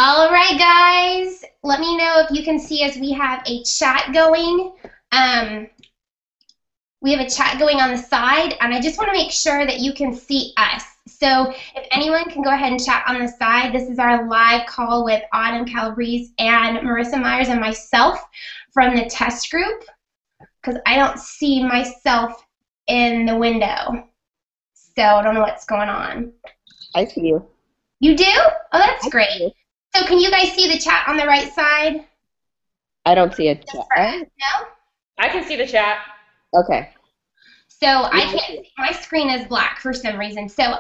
All right, guys. Let me know if you can see us. We have a chat going. We have a chat going on the side, and I just want to make sure that you can see us. So if anyone can go ahead and chat on the side, this is our live call with Autumn Calabrese and Marissa Myers and myself from the test group, because I don't see myself in the window. So I don't know what's going on. I see you. You do? Oh, that's great. So can you guys see the chat on the right side? I don't see a chat. No? I can see the chat. Okay. So I can't see. My screen is black for some reason. So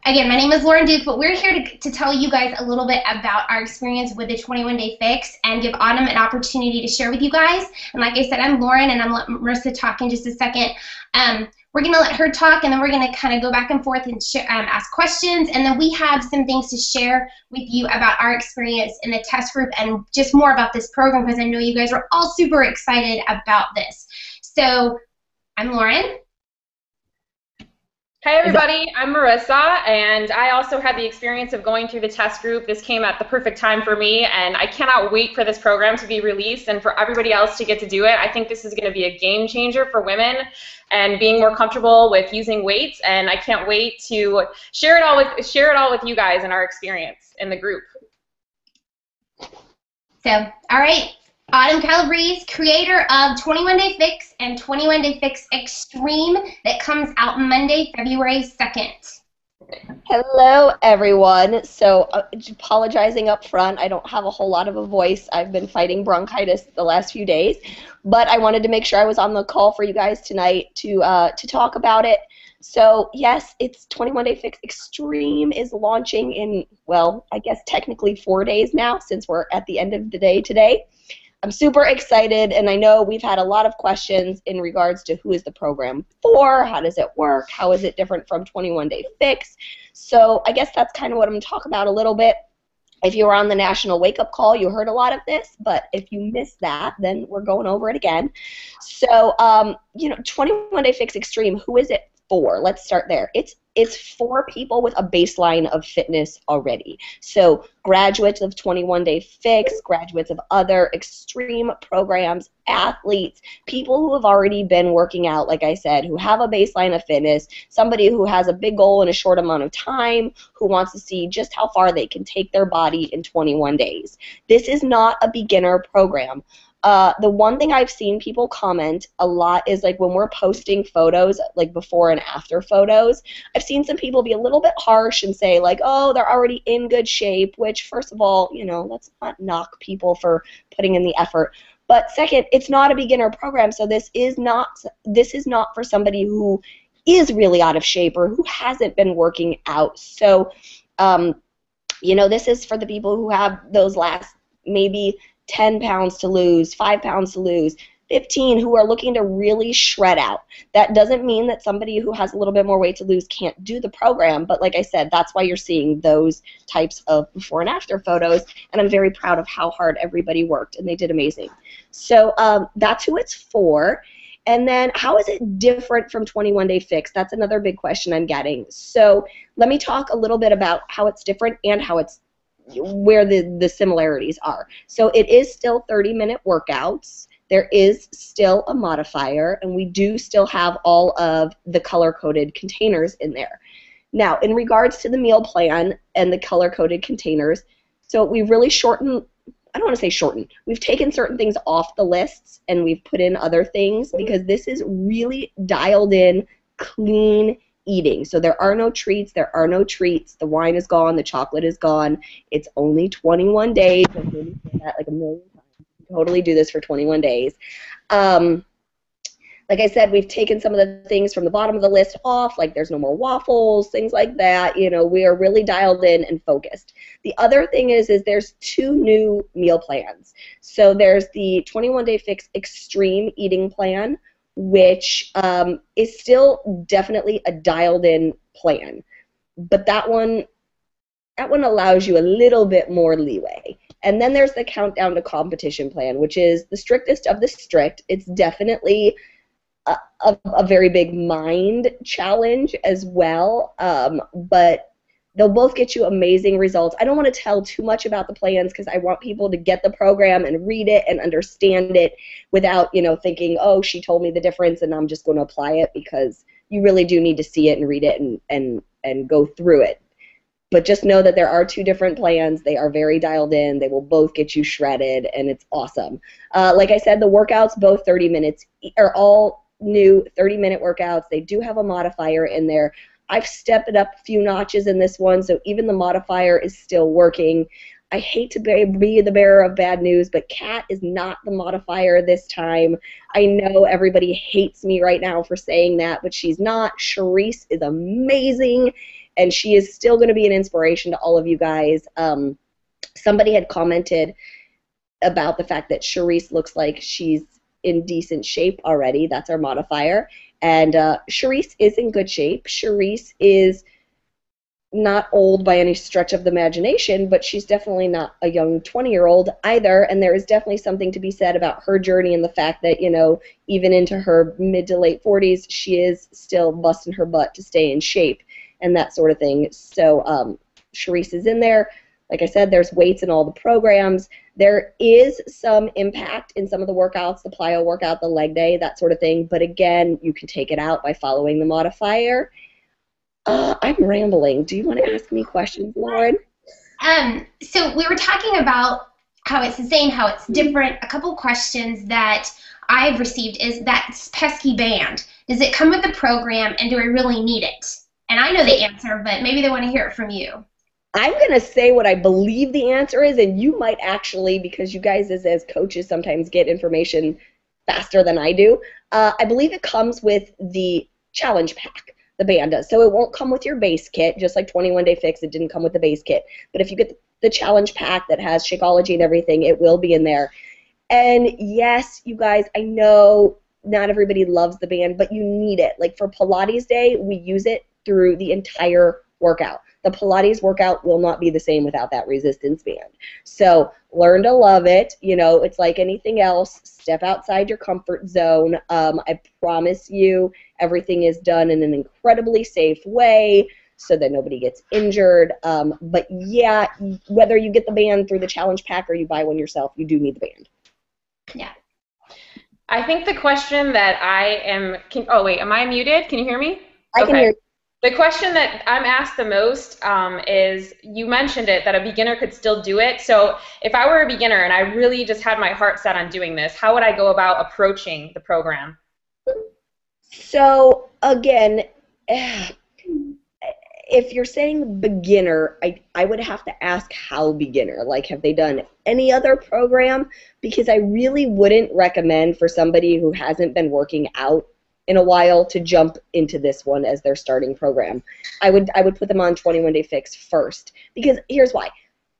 again, my name is Lauren Duke, but we're here to tell you guys a little bit about our experience with the 21-day fix and give Autumn an opportunity to share with you guys. And like I said, I'm Lauren, and I'm letting Marissa talk in just a second. We're going to let her talk, and then we're going to kind of go back and forth and ask questions. And then we have some things to share with you about our experience in the test group and just more about this program, because I know you guys are all super excited about this. So I'm Lauren. Hey everybody, I'm Marissa, and I also had the experience of going through the test group. This came at the perfect time for me, and I cannot wait for this program to be released and for everybody else to get to do it. I think this is going to be a game changer for women and being more comfortable with using weights, and I can't wait to share it all with you guys and our experience in the group. So, all right. Autumn Calabrese, creator of 21-Day Fix and 21-Day Fix Extreme, that comes out Monday, February 2nd. Hello, everyone. So, apologizing up front, I don't have a whole lot of a voice. I've been fighting bronchitis the last few days, but I wanted to make sure I was on the call for you guys tonight to talk about it. So, yes, it's 21-Day Fix Extreme is launching in, well, I guess technically 4 days now, since we're at the end of the day today. I'm super excited, and I know we've had a lot of questions in regards to who is the program for, how does it work, how is it different from 21-Day Fix. So I guess that's kind of what I'm going to talk about a little bit. If you were on the National Wake Up Call, you heard a lot of this, but if you missed that, then we're going over it again. So, 21-Day Fix Extreme, who is it for? Let's start there. It's for people with a baseline of fitness already. So graduates of 21-Day Fix, graduates of other extreme programs, athletes, people who have already been working out, like I said, who have a baseline of fitness, somebody who has a big goal in a short amount of time, who wants to see just how far they can take their body in 21 days. This is not a beginner program. The one thing I've seen people comment a lot is, like, when we're posting photos, like before and after photos, I've seen some people be a little bit harsh and say, like, oh, they're already in good shape, which, first of all, let's not knock people for putting in the effort. But second, it's not a beginner program, so this is not for somebody who is really out of shape or who hasn't been working out. So, this is for the people who have those last maybe 10 pounds to lose, 5 pounds to lose, 15 who are looking to really shred out. That doesn't mean that somebody who has a little bit more weight to lose can't do the program, but like I said, that's why you're seeing those types of before and after photos, and I'm very proud of how hard everybody worked, and they did amazing. So that's who it's for. And then how is it different from 21-Day Fix? That's another big question I'm getting. So let me talk a little bit about how it's different and how it's where the similarities are. So it is still 30-minute workouts. There is still a modifier, and we do still have all of the color-coded containers in there. Now, in regards to the meal plan and the color-coded containers, so we've really shortened, I don't want to say shortened, we've taken certain things off the lists and we've put in other things because this is really dialed in, clean eating. So there are no treats, there are no treats, the wine is gone, the chocolate is gone, it's only 21 days. I've heard you say that like a million times. You can totally do this for 21 days. Like I said, we've taken some of the things from the bottom of the list off, like there's no more waffles, things like that. We are really dialed in and focused. The other thing is there's 2 new meal plans. So there's the 21-Day Fix Extreme Eating Plan, which is still definitely a dialed-in plan. But that one allows you a little bit more leeway. And then there's the Countdown to Competition plan, which is the strictest of the strict. It's definitely a very big mind challenge as well, but They'll both get you amazing results. I don't want to tell too much about the plans because I want people to get the program and read it and understand it without, thinking, oh, she told me the difference and I'm just going to apply it, because you really do need to see it and read it and go through it. But just know that there are two different plans. They are very dialed in. They will both get you shredded, and it's awesome. Like I said, the workouts, both 30 minutes, are all new 30-minute workouts. They do have a modifier in there. I've stepped it up a few notches in this one, so even the modifier is still working. I hate to be the bearer of bad news, but Kat is not the modifier this time. I know everybody hates me right now for saying that, but she's not. Charisse is amazing, and she is still going to be an inspiration to all of you guys. Somebody had commented about the fact that Charisse looks like she's in decent shape already. That's our modifier. And Charisse is in good shape. Charisse is not old by any stretch of the imagination, but she's definitely not a young 20-year-old either, and there is definitely something to be said about her journey and the fact that, even into her mid to late 40s, she is still busting her butt to stay in shape and that sort of thing. So Charisse is in there. Like I said, there's weights in all the programs. There is some impact in some of the workouts, the plyo workout, the leg day, that sort of thing, but again, you can take it out by following the modifier. I'm rambling. Do you want to ask me questions, Lauren? So we were talking about how it's the same, how it's different. A couple questions that I've received is that pesky band. Does it come with the program, and do I really need it? And I know the answer, but maybe they want to hear it from you. I'm going to say what I believe the answer is, and you might actually, because you guys as coaches sometimes get information faster than I do. I believe it comes with the challenge pack. The band does. So it won't come with your base kit, just like 21 Day Fix, it didn't come with the base kit. But if you get the challenge pack that has Shakeology and everything, it will be in there. And yes, you guys, I know not everybody loves the band, but you need it. Like for Pilates Day, we use it through the entire workout. The Pilates workout will not be the same without that resistance band. So learn to love it. It's like anything else. Step outside your comfort zone. I promise you everything is done in an incredibly safe way so that nobody gets injured. But yeah, whether you get the band through the challenge pack or you buy one yourself, you do need the band. Yeah. I think the question that oh wait, am I muted? Can you hear me? I can hear you. The question that I'm asked the most is, you mentioned it, that a beginner could still do it. So if I were a beginner and I really just had my heart set on doing this, how would I go about approaching the program? So again, if you're saying beginner, I would have to ask how beginner. Like, have they done any other program? Because I really wouldn't recommend for somebody who hasn't been working out in a while to jump into this one as their starting program. I would put them on 21 Day Fix first, because here's why.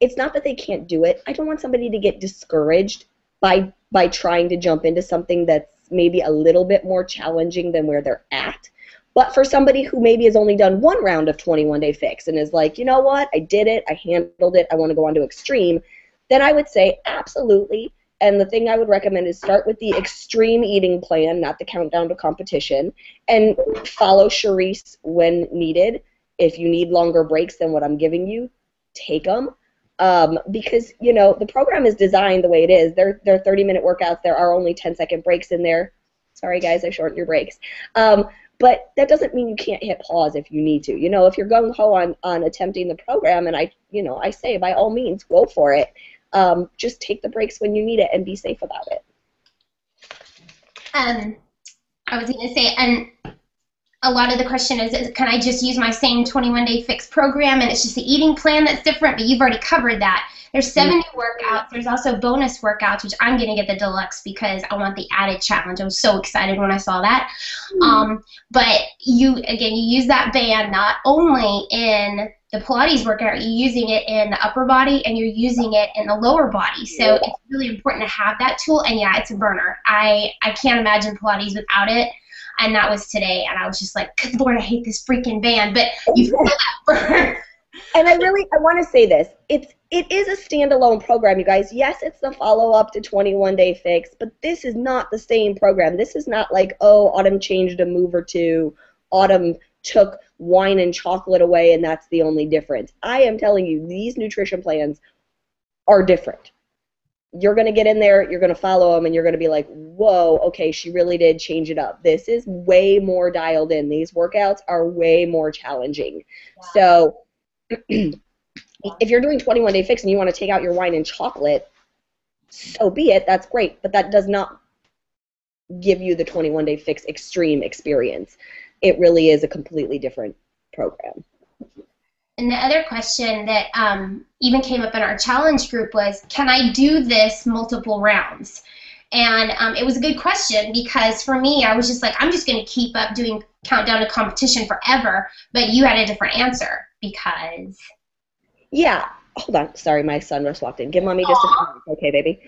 It's not that they can't do it. I don't want somebody to get discouraged by trying to jump into something that's maybe a little bit more challenging than where they're at. But for somebody who maybe has only done one round of 21 Day Fix and is like, you know what, I did it, I handled it, I want to go on to extreme, then I would say absolutely. And the thing I would recommend is start with the extreme eating plan, not the countdown to competition, and follow Charisse when needed. If you need longer breaks than what I'm giving you, take them. Because, the program is designed the way it is. They're 30-minute workouts. There are only 10-second breaks in there. Sorry, guys, I shortened your breaks. But that doesn't mean you can't hit pause if you need to. If you're gung-ho on attempting the program, and I say by all means, go for it. Just take the breaks when you need it and be safe about it. I was going to say, and a lot of the question is, can I just use my same 21 Day Fix program and it's just the eating plan that's different? But you've already covered that. There's 7 new workouts. There's also bonus workouts, which I'm going to get the deluxe because I want the added challenge. I was so excited when I saw that. But you use that band not only in the Pilates workout, you're using it in the upper body and you're using it in the lower body. So it's really important to have that tool. And yeah, it's a burner. I can't imagine Pilates without it. And that was today. And I was just like, good Lord, I hate this freaking band. But you feel that burn. And I want to say this. It is a standalone program, you guys. Yes, it's the follow-up to 21 Day Fix, but this is not the same program. This is not like, oh, Autumn changed a move or two. Autumn took wine and chocolate away and that's the only difference. I am telling you, these nutrition plans are different. You're going to get in there, you're going to follow them, and you're going to be like, whoa, okay, she really did change it up. This is way more dialed in. These workouts are way more challenging. Wow. So if you're doing 21-day fix and you want to take out your wine and chocolate, so be it, that's great, but that does not give you the 21-day fix extreme experience. It really is a completely different program. And the other question that even came up in our challenge group was, can I do this multiple rounds? And it was a good question because for me, I was just like, I'm just going to keep up doing countdown to competition forever. But you had a different answer because... Yeah. Hold on. Sorry, my son just walked in. Give mommy just a minute. Okay, baby.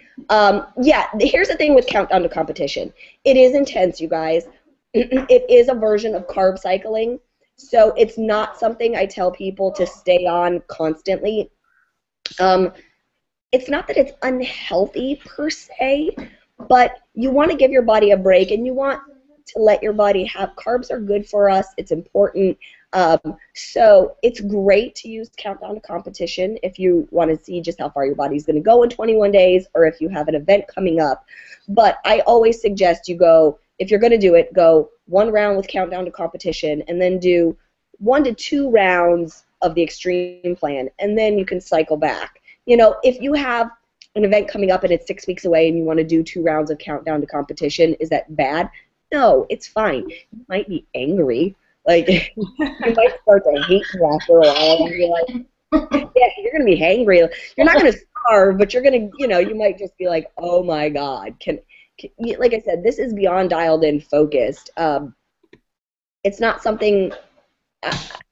Yeah, here's the thing with countdown to competition. It is intense, you guys. It is a version of carb cycling. So it's not something I tell people to stay on constantly. It's not that it's unhealthy per se, but you want to give your body a break and you want to let your body have carbs are good for us. It's important. So it's great to use countdown to competition if you want to see just how far your body's going to go in 21 days or if you have an event coming up. But I always suggest you go, if you're going to do it, go 1 round with countdown to competition and then do 1 to 2 rounds of the extreme plan, and then you can cycle back. You know, if you have an event coming up and it's 6 weeks away and you want to do 2 rounds of countdown to competition, is that bad? No, it's fine. You might be angry. Like, you might start to hate you after a while. And you're like, yeah, you're going to be hangry. You're not going to starve, but you're going to, you know, you might just be like, oh my God. Like I said, this is beyond dialed in focused. It's not something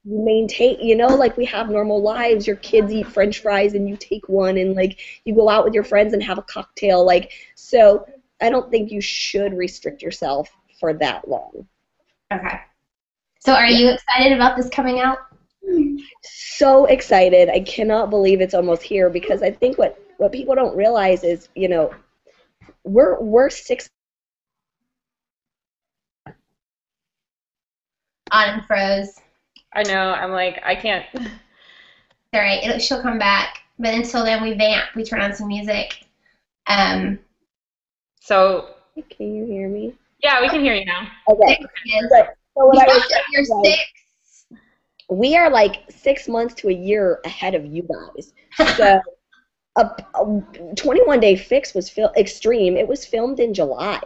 you maintain, you know, like we have normal lives. Your kids eat French fries and you take one, and like you go out with your friends and have a cocktail. Like, so I don't think you should restrict yourself for that long. Okay. So are you excited about this coming out? So excited. I cannot believe it's almost here, because I think what people don't realize is, you know, we're 6. Autumn froze. I know. I'm like, I can't. It's all right. She'll come back. But until then, we vamp. We turn on some music. So. Can you hear me? Yeah, we can hear you now. Okay. So what You're 6. We are like 6 months to a year ahead of you guys. So a 21-day fix was extreme. It was filmed in July.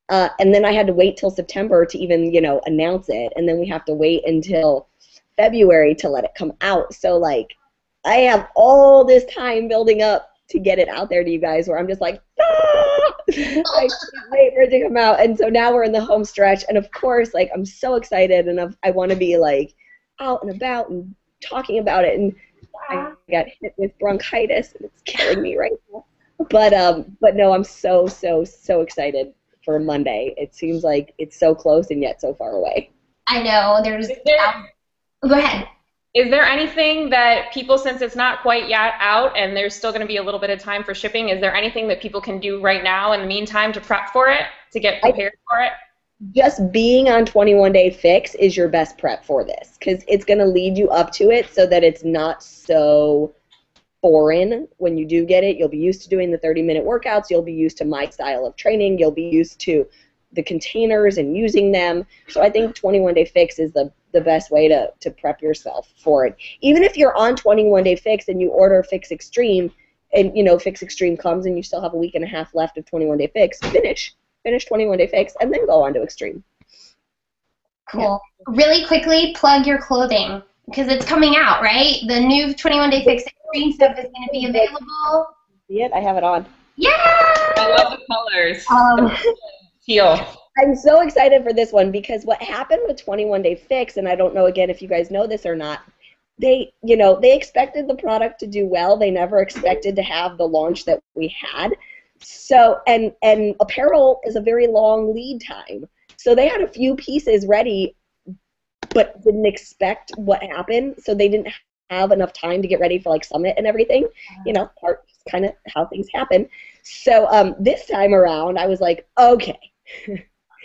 And then I had to wait till September to even, you know, announce it. And then we have to wait until February to let it come out. So, like, I have all this time building up to get it out there to you guys where I'm just like, ah! I can't wait for it to come out. And so now we're in the home stretch. And, of course, like, I'm so excited. And I want to be, like, out and about and talking about it. And I got hit with bronchitis, and it's killing me right now. But no, I'm so excited for Monday. It seems like it's so close and yet so far away. I know. Go ahead. Is there anything that people, since it's not quite yet out and there's still going to be a little bit of time for shipping, is there anything that people can do right now in the meantime to prep for it, to get prepared for it? Just being on 21-day fix is your best prep for this, because it's going to lead you up to it so that it's not so foreign when you do get it. You'll be used to doing the 30-minute workouts. You'll be used to my style of training. You'll be used to the containers and using them. So I think 21-day fix is the best way to prep yourself for it. Even if you're on 21-day fix and you order Fix Extreme, and you know Fix Extreme comes and you still have a week and a half left of 21-day fix, finish 21-day fix and then go on to Extreme. Cool. Yeah. Really quickly, plug your clothing, because it's coming out, right? The new 21-day fix Extreme stuff is going to be available. See it? I have it on. Yeah! I love the colors. Teal. I'm so excited for this one, because what happened with 21-day fix, and I don't know again if you guys know this or not, they expected the product to do well. They never expected to have the launch that we had. So and apparel is a very long lead time. So they had a few pieces ready, but didn't expect what happened. So they didn't have enough time to get ready for like Summit and everything. You know, part kind of how things happen. So this time around, I was like, okay.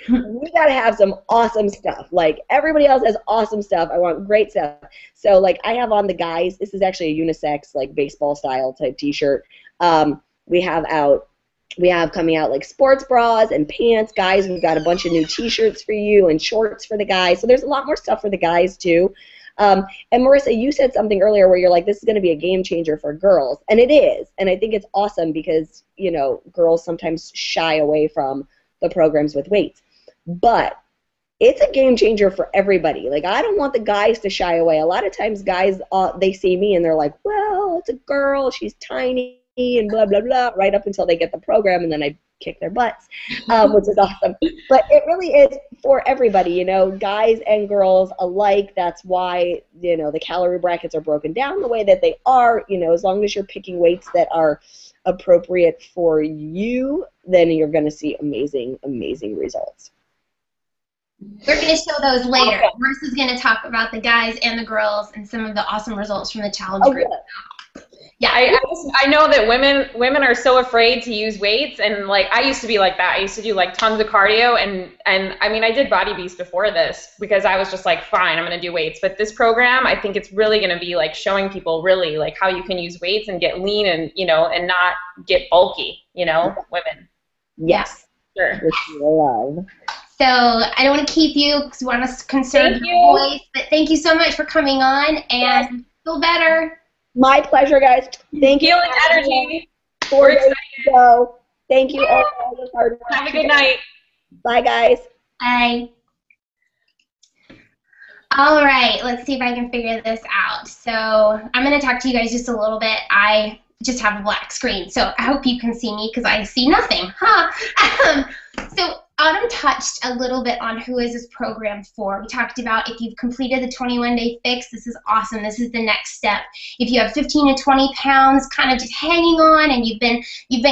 we gotta have some awesome stuff. Like, everybody else has awesome stuff. I want great stuff. So, like, I have on the guys. This is actually a unisex, like, baseball style type T-shirt. We have coming out like sports bras and pants. Guys, we've got a bunch of new T-shirts for you and shorts for the guys. So there's a lot more stuff for the guys too. And Marissa, you said something earlier where you're like, this is going to be a game changer for girls. And it is. And I think it's awesome because, you know, girls sometimes shy away from the programs with weights. But it's a game changer for everybody. Like, I don't want the guys to shy away. A lot of times guys, they see me and they're like, well, it's a girl, she's tiny, and blah, blah, blah, right up until they get the program, and then I kick their butts, which is awesome. But it really is for everybody, you know, guys and girls alike. That's why, you know, the calorie brackets are broken down the way that they are. You know, as long as you're picking weights that are appropriate for you, then you're going to see amazing, amazing results. We're going to show those later. Okay. Marissa's going to talk about the guys and the girls and some of the awesome results from the challenge group. Good. Yeah, I know that women are so afraid to use weights, and like I used to be like that. I used to do like tons of cardio, and I mean I did Body Beast before this because I was just like, fine, I'm gonna do weights. But this program, I think it's really gonna be like showing people really like how you can use weights and get lean and, you know, and not get bulky, you know, women. Yes. Sure. Which we love. So I don't want to keep you because we want to conserve your voice, but thank you so much for coming on, and feel better. My pleasure, guys. Thank you. Healing energy. 4 days to go. Thank you all for the hard work. Have a good night. Bye, guys. Bye. All right, let's see if I can figure this out. So I'm going to talk to you guys just a little bit. I just have a black screen, so I hope you can see me because I see nothing. So Autumn touched a little bit on who is this program for. We talked about if you've completed the 21-day fix, this is awesome. This is the next step. If you have 15 to 20 pounds kind of just hanging on and you've been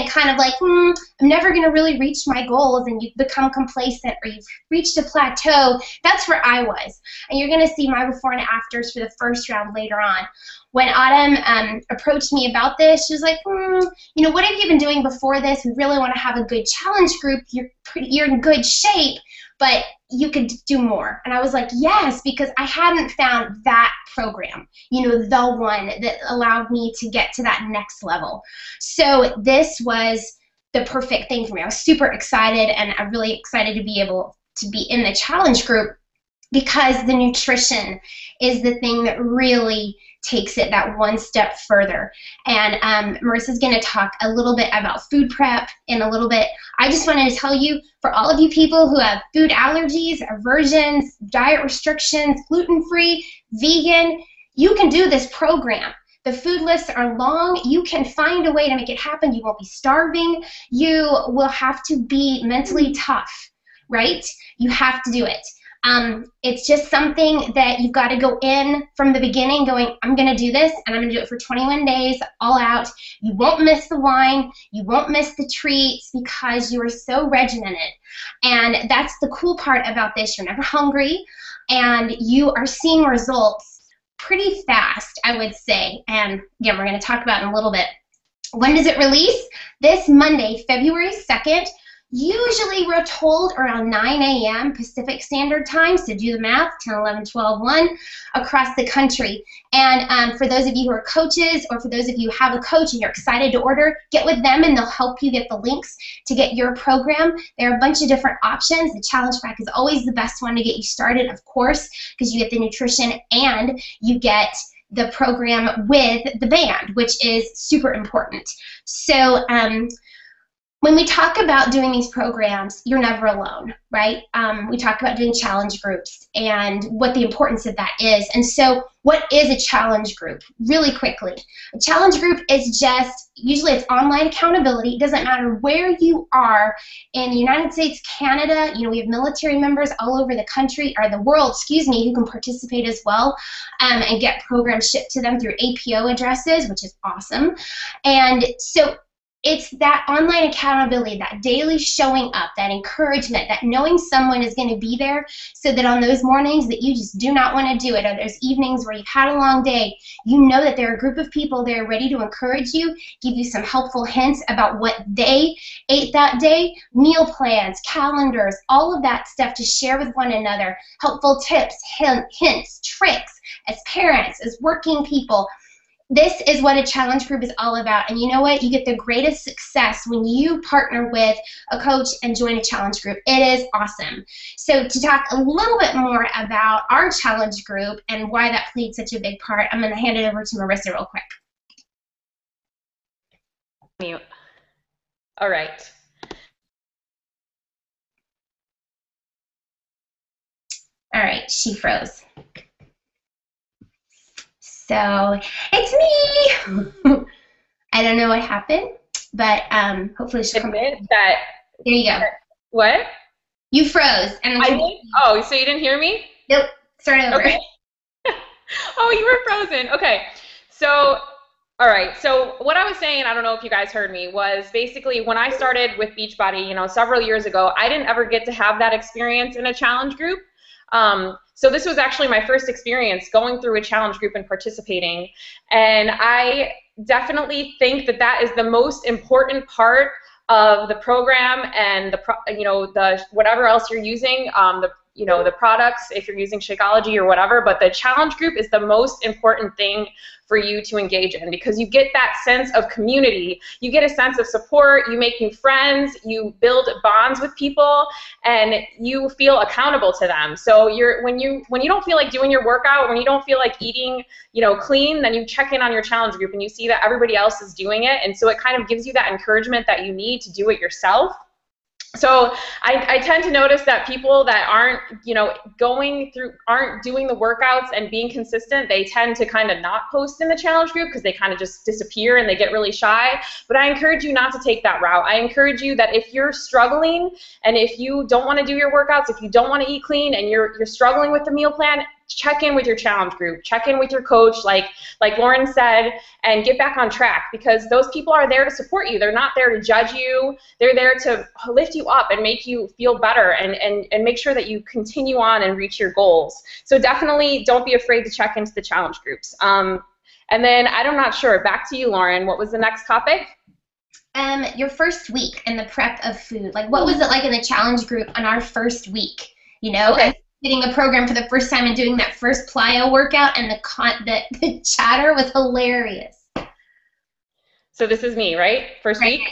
kind of like, I'm never going to really reach my goals, and you've become complacent or you've reached a plateau, that's where I was. And you're going to see my before and afters for the first round later on. When Autumn approached me about this, she was like, you know, what have you been doing before this? We really want to have a good challenge group. You're in good shape, but you could do more. And I was like, yes, because I hadn't found that program, you know, the one that allowed me to get to that next level. So this was the perfect thing for me. I was super excited, and I'm really excited to be able to be in the challenge group because the nutrition is the thing that really takes it that one step further. And Marissa's going to talk a little bit about food prep in a little bit. I just wanted to tell you, for all of you people who have food allergies, aversions, diet restrictions, gluten-free, vegan, you can do this program. The food lists are long. You can find a way to make it happen. You won't be starving. You will have to be mentally tough, right? You have to do it. It's just something that you've got to go in from the beginning going, I'm going to do this, and I'm going to do it for 21 days, all out. You won't miss the wine. You won't miss the treats because you are so regimented. And that's the cool part about this. You're never hungry, and you are seeing results pretty fast, I would say. And again, we're going to talk about in a little bit. When does it release? This Monday, February 2nd. Usually we're told around 9 a.m. Pacific Standard Time, so do the math, 10, 11, 12, 1, across the country. And for those of you who are coaches, or for those of you who have a coach and you're excited to order, get with them and they'll help you get the links to get your program. There are a bunch of different options. The challenge pack is always the best one to get you started, of course, because you get the nutrition and you get the program with the band, which is super important. So, when we talk about doing these programs, you're never alone, right? We talk about doing challenge groups and what the importance of that is. And so what is a challenge group? Really quickly, a challenge group is just, usually it's online accountability. It doesn't matter where you are in the United States, Canada, you know, we have military members all over the country, or the world, excuse me, who can participate as well, and get programs shipped to them through APO addresses, which is awesome. And so it's that online accountability, that daily showing up, that encouragement, that knowing someone is going to be there so that on those mornings that you just do not want to do it, or those evenings where you've had a long day, you know that there are a group of people there ready to encourage you, give you some helpful hints about what they ate that day, meal plans, calendars, all of that stuff to share with one another, helpful tips, hints, tricks, as parents, as working people. This is what a challenge group is all about. And you know what? You get the greatest success when you partner with a coach and join a challenge group. It is awesome. So to talk a little bit more about our challenge group and why that played such a big part, I'm going to hand it over to Marissa real quick. Mute. All right. All right, she froze. So it's me. I don't know what happened, but hopefully she'll come back. There you go. What? You froze. And oh, so you didn't hear me? Nope. Start over. Okay. Oh, you were frozen. Okay. So, all right. So what I was saying, I don't know if you guys heard me, was basically when I started with Beachbody, you know, several years ago, I didn't ever get to have that experience in a challenge group. So this was actually my first experience going through a challenge group and participating, and I definitely think that that is the most important part of the program and the whatever else you're using, the products, if you're using Shakeology or whatever, but the challenge group is the most important thing for you to engage in, because you get that sense of community, you get a sense of support, you make new friends, you build bonds with people, and you feel accountable to them. So when you don't feel like doing your workout, when you don't feel like eating, clean, then you check in on your challenge group and you see that everybody else is doing it, and so it kind of gives you that encouragement that you need to do it yourself. So I tend to notice that people that aren't, aren't doing the workouts and being consistent, they tend to kind of not post in the challenge group because they kind of just disappear and they get really shy. But I encourage you not to take that route. I encourage you that if you're struggling and if you don't want to do your workouts, if you don't want to eat clean and you're struggling with the meal plan, check in with your challenge group, check in with your coach, like Lauren said, and get back on track, because those people are there to support you. They're not there to judge you. They're there to lift you up and make you feel better and make sure that you continue on and reach your goals. So definitely don't be afraid to check into the challenge groups. And then I'm not sure, back to you, Lauren. What was the next topic? Your first week in the prep of food. Like, what was it like in the challenge group on our first week? Okay. Getting the program for the first time and doing that first plyo workout, and the chatter was hilarious. So this is me, right? First week?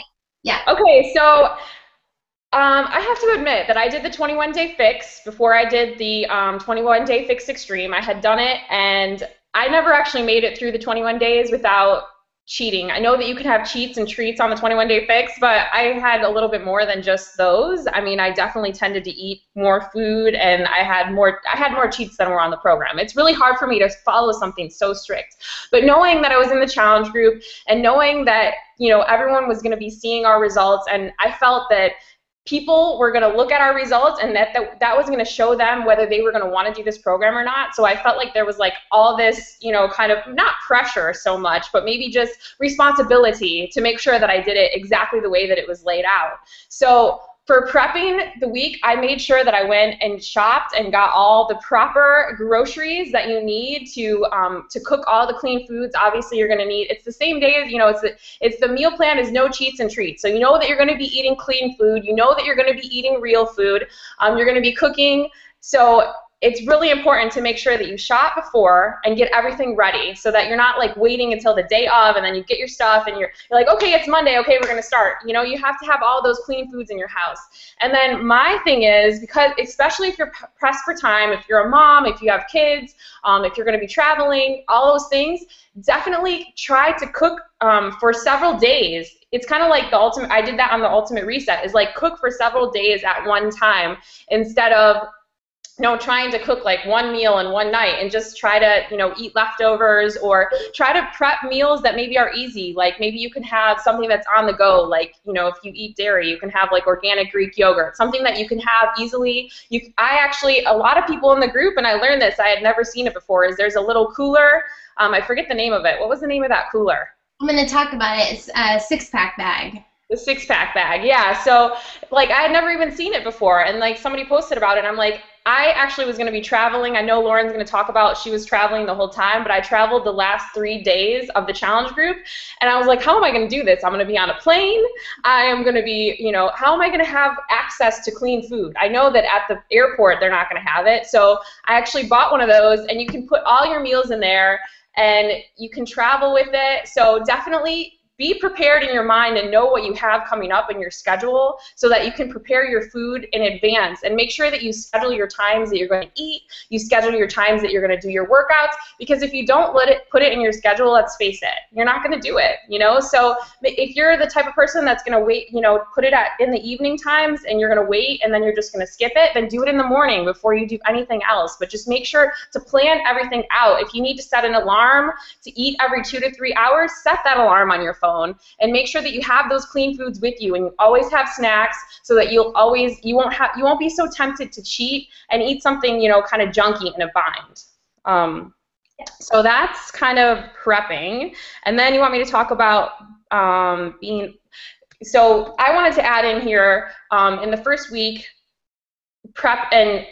Yeah. Okay, so I have to admit that I did the 21-day fix before I did the 21-day fix extreme. I had done it, and I never actually made it through the 21 days without cheating. I know that you can have cheats and treats on the 21-day fix, but I had a little bit more than just those. I mean, I definitely tended to eat more food, and I had more cheats than were on the program. It's really hard for me to follow something so strict. But knowing that I was in the challenge group and knowing that, everyone was going to be seeing our results, and I felt that people were going to look at our results and that was going to show them whether they were going to want to do this program or not. So I felt like there was like all this, kind of not pressure so much, but maybe just responsibility to make sure that I did it exactly the way that it was laid out. So for prepping the week, I made sure that I went and shopped and got all the proper groceries that you need to cook all the clean foods. Obviously, you're going to need. It's the same day as it's the meal plan is no cheats and treats. So you know that you're going to be eating clean food. You know that you're going to be eating real food. You're going to be cooking. So it's really important to make sure that you shop before and get everything ready so that you're not like waiting until the day of and then you get your stuff and you're like, okay, it's Monday, okay, we're going to start. You have to have all those clean foods in your house. And then my thing is, because especially if you're pressed for time, if you're a mom, if you have kids, if you're going to be traveling, all those things, definitely try to cook for several days. It's kind of like the ultimate, I did that on the Ultimate Reset, is like cook for several days at one time instead of trying to cook like one meal in one night and just try to, eat leftovers, or try to prep meals that maybe are easy. Like maybe you can have something that's on the go. Like, if you eat dairy, you can have like organic Greek yogurt, something that you can have easily. A lot of people in the group, and I learned this, I had never seen it before, is there's a little cooler. I forget the name of it. What was the name of that cooler? I'm going to talk about it. It's a six-pack bag. The six-pack bag, yeah. So, like, I had never even seen it before, and, like, somebody posted about it, and I'm like, I actually was going to be traveling. I know Lauren's going to talk about she was traveling the whole time, but I traveled the last 3 days of the challenge group, and I was like, how am I going to do this? I'm going to be on a plane. I am going to be, you know, how am I going to have access to clean food? I know that at the airport they're not going to have it, so I actually bought one of those, and you can put all your meals in there, and you can travel with it. So definitely be prepared in your mind and know what you have coming up in your schedule so that you can prepare your food in advance, and make sure that you schedule your times that you're going to eat, you schedule your times that you're going to do your workouts, because if you don't put it in your schedule, let's face it, you're not going to do it, you know? So if you're the type of person that's going to wait, you know, put it in the evening times and you're going to wait and then you're just going to skip it, then do it in the morning before you do anything else. But just make sure to plan everything out. If you need to set an alarm to eat every 2 to 3 hours, set that alarm on your phone, and make sure that you have those clean foods with you, and you always have snacks so that you won't be so tempted to cheat and eat something, you know, kind of junky in a bind. So that's kind of prepping, and then you want me to talk about so I wanted to add in here in the first week, prep and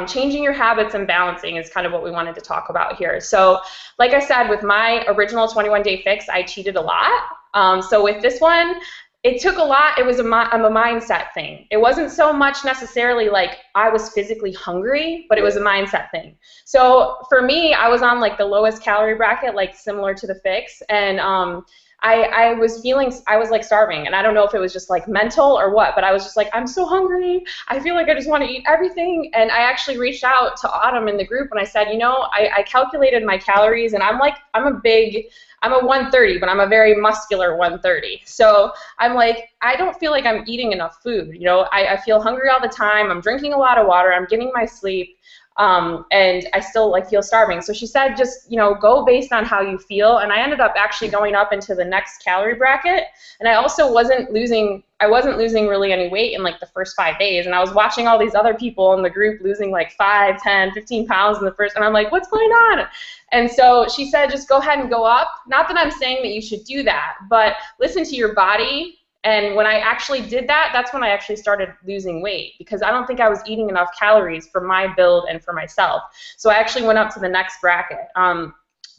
changing your habits and balancing is kind of what we wanted to talk about here. So like I said, with my original 21-day fix, I cheated a lot. So with this one, it took a lot. It was a mindset thing. It wasn't so much necessarily like I was physically hungry, but it was a mindset thing. So for me, I was on like the lowest calorie bracket, like similar to the fix, and I was like starving, and I don't know if it was just like mental or what, but I was just like, I'm so hungry. I feel like I just want to eat everything. And I actually reached out to Autumn in the group, and I said, you know, I calculated my calories, and I'm a 130, but I'm a very muscular 130. So I'm like, I don't feel like I'm eating enough food. You know, I feel hungry all the time. I'm drinking a lot of water. I'm getting my sleep. And I still like feel starving. So she said, just, you know, go based on how you feel. And I ended up actually going up into the next calorie bracket. And I also wasn't losing really any weight in like the first 5 days. And I was watching all these other people in the group losing like 5, 10, 15 pounds in the first, and I'm like, what's going on? And so she said, just go ahead and go up. Not that I'm saying that you should do that, but listen to your body. And when I actually did that, that's when I actually started losing weight, because I don't think I was eating enough calories for my build and for myself. So I actually went up to the next bracket.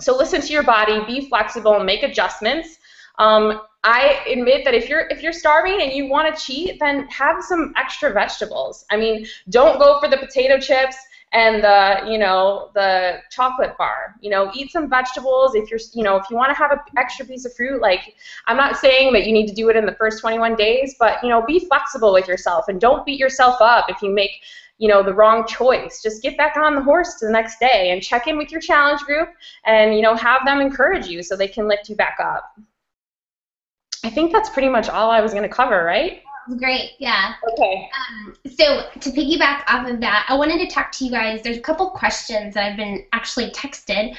So listen to your body, be flexible, and make adjustments. I admit that if you're starving and you want to cheat, then have some extra vegetables. I mean, don't go for the potato chips and the chocolate bar. You know, eat some vegetables. If you want to have an extra piece of fruit, like, I'm not saying that you need to do it in the first 21 days, but, you know, be flexible with yourself, and don't beat yourself up if you make, you know, the wrong choice. Just get back on the horse to the next day and check in with your challenge group, and, you know, have them encourage you so they can lift you back up. I think that's pretty much all I was going to cover, right? Great, yeah. Okay. So to piggyback off of that, I wanted to talk to you guys. There's a couple questions that I've been actually texted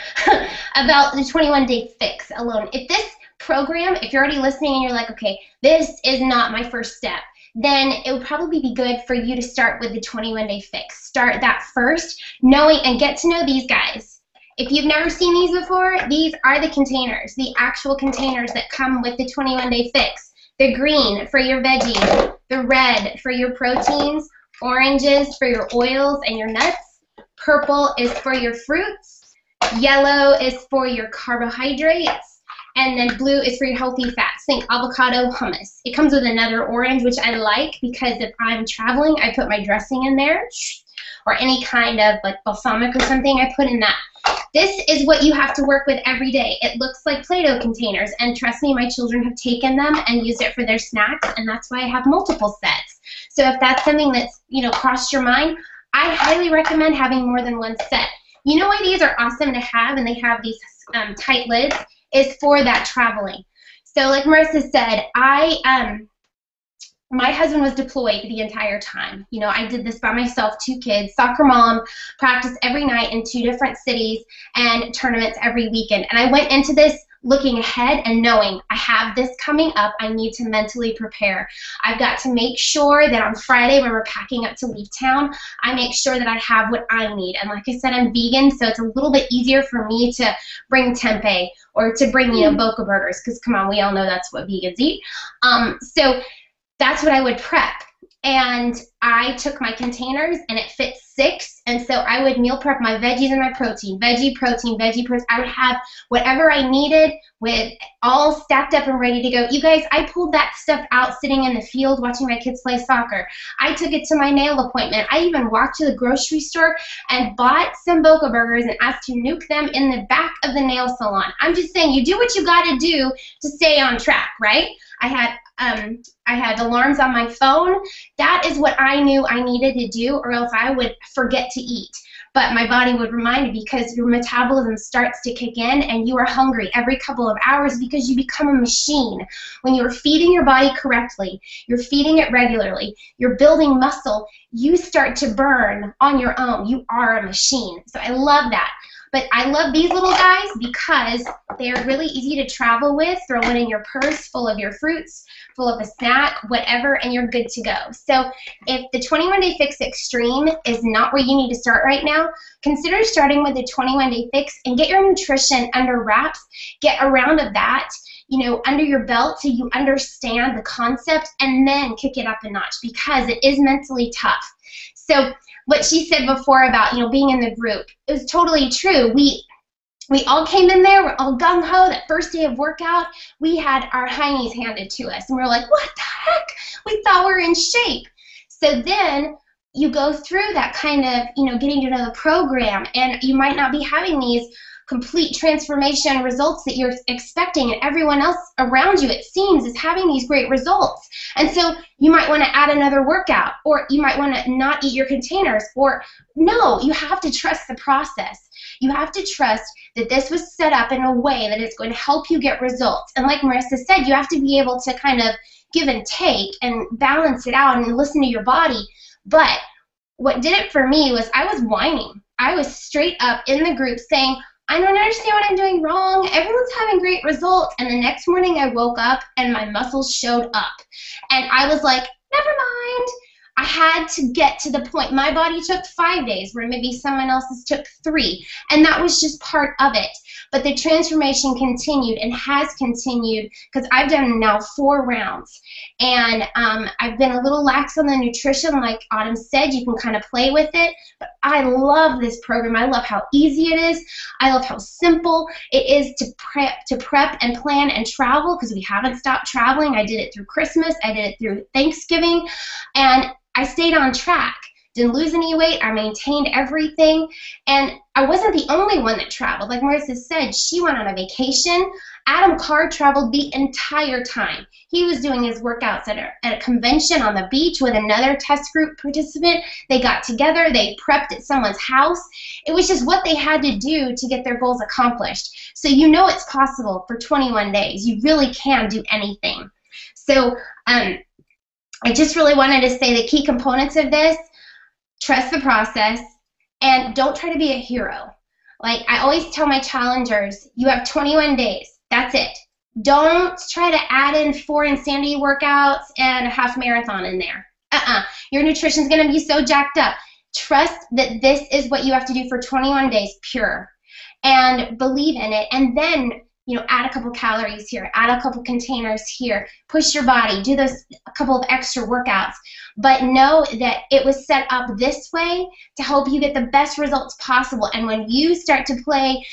about the 21-day fix alone. If this program, if you're already listening and you're like, okay, this is not my first step, then it would probably be good for you to start with the 21-day fix. Start that first, knowing and get to know these guys. If you've never seen these before, these are the containers, the actual containers that come with the 21-day fix. The green for your veggies, the red for your proteins, oranges for your oils and your nuts, purple is for your fruits, yellow is for your carbohydrates, and then blue is for your healthy fats. Think avocado hummus. It comes with another orange, which I like, because if I'm traveling, I put my dressing in there, or any kind of like balsamic or something, I put in that. This is what you have to work with every day. It looks like Play-Doh containers, and trust me, my children have taken them and used it for their snacks, and that's why I have multiple sets. So if that's something that's, you know, crossed your mind, I highly recommend having more than one set. You know why these are awesome to have, and they have these tight lids, is for that traveling. So like Marissa said, my husband was deployed the entire time. You know, I did this by myself, 2 kids, soccer mom, practice every night in 2 different cities, and tournaments every weekend. And I went into this looking ahead and knowing I have this coming up. I need to mentally prepare. I've got to make sure that on Friday when we're packing up to leave town, I make sure that I have what I need. And like I said, I'm vegan, so it's a little bit easier for me to bring tempeh or to bring, Boca burgers, because come on, we all know that's what vegans eat. So that's what I would prep. And I took my containers, and it fit 6, and so I would meal prep my veggies and my protein, veggie, protein, veggie, protein. I would have whatever I needed with all stacked up and ready to go. You guys, I pulled that stuff out sitting in the field watching my kids play soccer. I took it to my nail appointment. I even walked to the grocery store and bought some Boca burgers and asked to nuke them in the back of the nail salon. I'm just saying, you do what you got to do to stay on track, right? I had alarms on my phone. That is what I knew I needed to do, or else I would forget to eat. But my body would remind me, because your metabolism starts to kick in and you are hungry every couple of hours because you become a machine. When you're feeding your body correctly, you're feeding it regularly, you're building muscle, you start to burn on your own. You are a machine. So I love that. But I love these little guys because they're really easy to travel with. Throw it in your purse full of your fruits, full of a snack, whatever, and you're good to go. So if the 21-Day Fix Extreme is not where you need to start right now, consider starting with the 21-Day Fix and get your nutrition under wraps. Get a round of that, under your belt so you understand the concept, and then kick it up a notch, because it is mentally tough. So what she said before about, being in the group, it was totally true. We all came in there, we're all gung-ho. That first day of workout, we had our heinies handed to us, and we were like, what the heck? We thought we were in shape. So then you go through that kind of, getting to know the program, and you might not be having these complete transformation results that you're expecting, and everyone else around you, it seems, is having these great results. And so you might want to add another workout, or you might want to not eat your containers, or no, you have to trust the process. You have to trust that this was set up in a way that it's going to help you get results. And like Marissa said, you have to be able to kind of give and take and balance it out and listen to your body. But what did it for me was I was whining. I was straight up in the group saying, I don't understand what I'm doing wrong. Everyone's having great results. And the next morning I woke up and my muscles showed up. And I was like, never mind. I had to get to the point. My body took 5 days where maybe someone else's took 3. And that was just part of it. But the transformation continued and has continued, because I've done now 4 rounds. And I've been a little lax on the nutrition. Like Autumn said, you can kind of play with it. But I love this program. I love how easy it is. I love how simple it is to prep and plan and travel, because we haven't stopped traveling. I did it through Christmas. I did it through Thanksgiving. And I stayed on track. Didn't lose any weight. I maintained everything. And I wasn't the only one that traveled. Like Marissa said, she went on a vacation. Adam Carr traveled the entire time. He was doing his workouts at a convention on the beach with another test group participant. They got together. They prepped at someone's house. It was just what they had to do to get their goals accomplished. So it's possible for 21 days. You really can do anything. So I just really wanted to say the key components of this: trust the process, and don't try to be a hero. Like I always tell my challengers, you have 21 days. That's it. Don't try to add in 4 insanity workouts and a half marathon in there. Your nutrition's going to be so jacked up. Trust that this is what you have to do for 21 days pure, and believe in it. And then add a couple calories here, add a couple containers here, push your body, do a couple of extra workouts. But know that it was set up this way to help you get the best results possible. And when you start to play,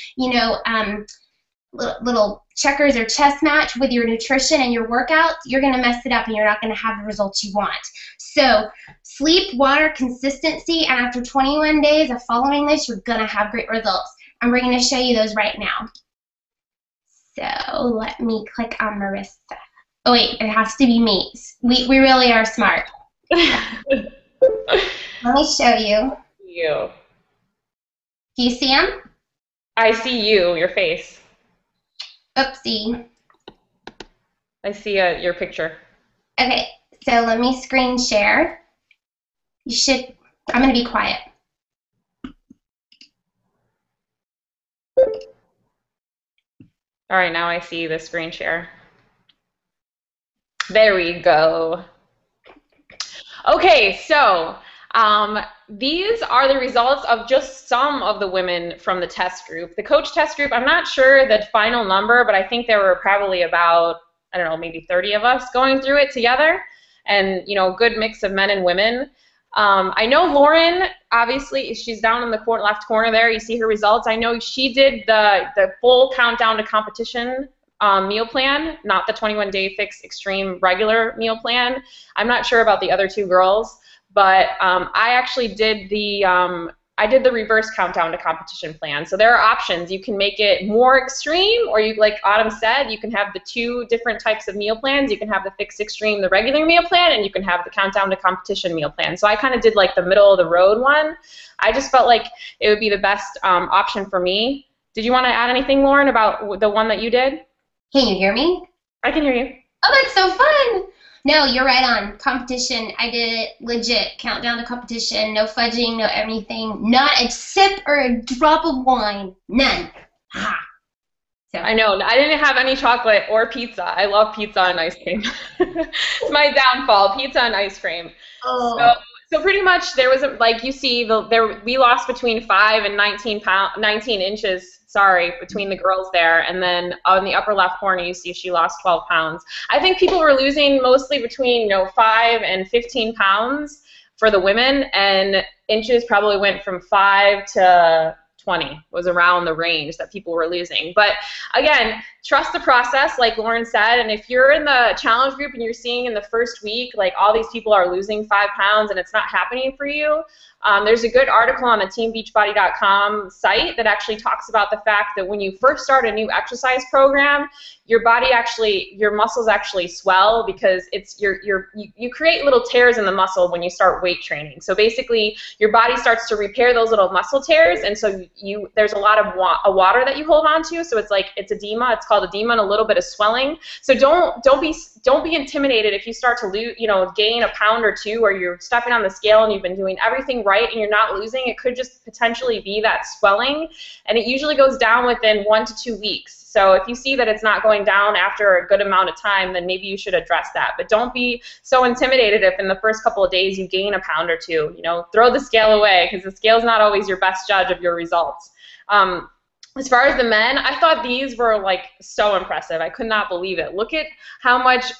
little checkers or chess match with your nutrition and your workouts, you're going to mess it up and you're not going to have the results you want. So sleep, water, consistency, and after 21 days of following this, you're going to have great results. And we're going to show you those right now. So let me click on Marissa. Oh wait, it has to be me. We really are smart. Let me show you. You. Do you see him? I see you, your face. Oopsie. I see your picture. Okay, so let me screen share. I'm going to be quiet. All right, now I see the screen share. There we go. Okay, so these are the results of just some of the women from the test group. The coach test group, I'm not sure the final number, but I think there were probably about, I don't know, maybe 30 of us going through it together, and, you know, a good mix of men and women. I know Lauren, obviously, she's down in the left corner there. You see her results. I know she did the full countdown to competition meal plan, not the 21-day fix extreme regular meal plan. I'm not sure about the other two girls, but I actually did the reverse countdown to competition plan. So there are options. You can make it more extreme, or you, like Autumn said, you can have the two different types of meal plans. You can have the fixed extreme, the regular meal plan, and you can have the countdown to competition meal plan. So I kind of did like the middle of the road one. I just felt like it would be the best option for me. Did you want to add anything, Lauren, about the one that you did? Can you hear me? I can hear you. Oh, that's so fun. No, you're right on. Competition, I did it legit. Countdown to competition, no fudging, no anything. Not a sip or a drop of wine. None. Ha. So. I know. I didn't have any chocolate or pizza. I love pizza and ice cream. It's my downfall, pizza and ice cream. Oh. So pretty much there was, like you see, we lost between 5 and 19 inches. Sorry, between the girls there, and then on the upper left corner you see she lost 12 pounds. I think people were losing mostly between 5 and 15 pounds for the women, and inches probably went from 5 to 20 was around the range that people were losing. But again, trust the process, like Lauren said, and if you're in the challenge group and you're seeing in the first week, like all these people are losing 5 pounds and it's not happening for you, there's a good article on the teambeachbody.com site that actually talks about the fact that when you first start a new exercise program, your muscles actually swell because you create little tears in the muscle when you start weight training. So basically, your body starts to repair those little muscle tears, and so there's a lot of water that you hold on to. So it's edema. It's called edema, and a little bit of swelling. So don't be intimidated if you start to lose, gain a pound or two, or you're stepping on the scale and you've been doing everything right and you're not losing. It could just potentially be that swelling, and it usually goes down within 1 to 2 weeks. So if you see that it's not going down after a good amount of time, then maybe you should address that. But don't be so intimidated if in the first couple of days you gain a pound or two. Throw the scale away, because the scale is not always your best judge of your results. As far as the men, I thought these were so impressive. I could not believe it. Look at how much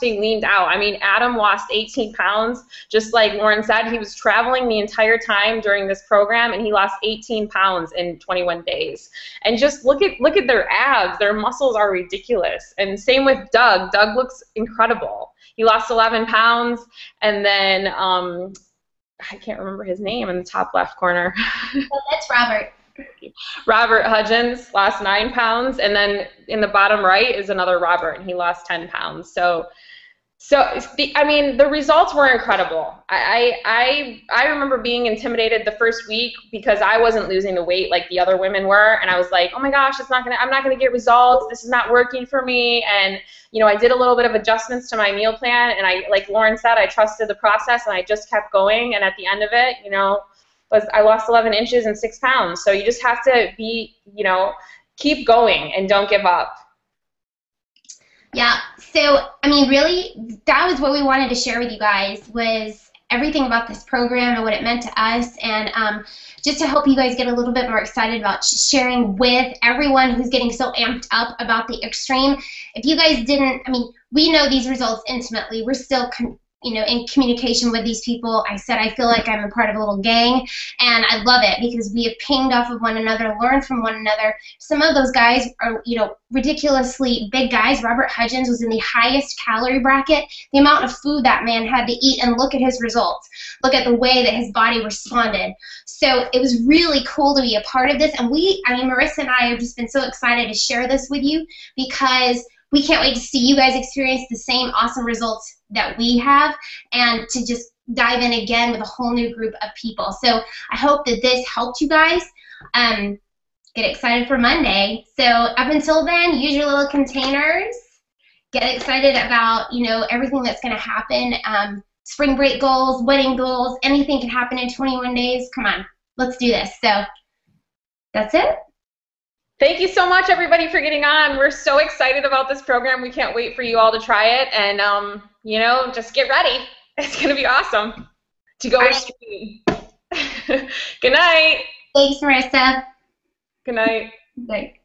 they leaned out. I mean, Adam lost 18 pounds. Just like Lauren said, he was traveling the entire time during this program, and he lost 18 pounds in 21 days. And just look at their abs. Their muscles are ridiculous. And same with Doug. Doug looks incredible. He lost 11 pounds, and then I can't remember his name in the top left corner. Well, that's Robert. Robert Hudgens lost 9 pounds, and then in the bottom right is another Robert, and he lost 10 pounds. So the results were incredible. I remember being intimidated the first week because I wasn't losing the weight like the other women were, and I was like, oh my gosh, I'm not gonna get results. This is not working for me. And I did a little bit of adjustments to my meal plan, and like Lauren said, I trusted the process, and I just kept going. And at the end of it, I lost 11 inches and 6 pounds. So you just have to keep going and don't give up. Yeah, so, really, that was what we wanted to share with you guys, was everything about this program and what it meant to us, and just to help you guys get a little bit more excited about sharing with everyone who's getting so amped up about the extreme. If you guys didn't, we know these results intimately. We're still in communication with these people. I said I feel like I'm a part of a little gang, and I love it because we have pinged off of one another, learned from one another. Some of those guys are, ridiculously big guys. Robert Hudgens was in the highest calorie bracket. The amount of food that man had to eat, and look at his results. Look at the way that his body responded. So it was really cool to be a part of this, and Marissa and I have just been so excited to share this with you because we can't wait to see you guys experience the same awesome results that we have, and to just dive in again with a whole new group of people. So I hope that this helped you guys. Get excited for Monday. So up until then, use your little containers. Get excited about everything that's going to happen. Spring break goals, wedding goals, anything can happen in 21 days. Come on, let's do this. So that's it. Thank you so much, everybody, for getting on. We're so excited about this program. We can't wait for you all to try it. And, you know, just get ready. It's going to be awesome to go extreme. Good night. Thanks, Marissa. Good night. Good night.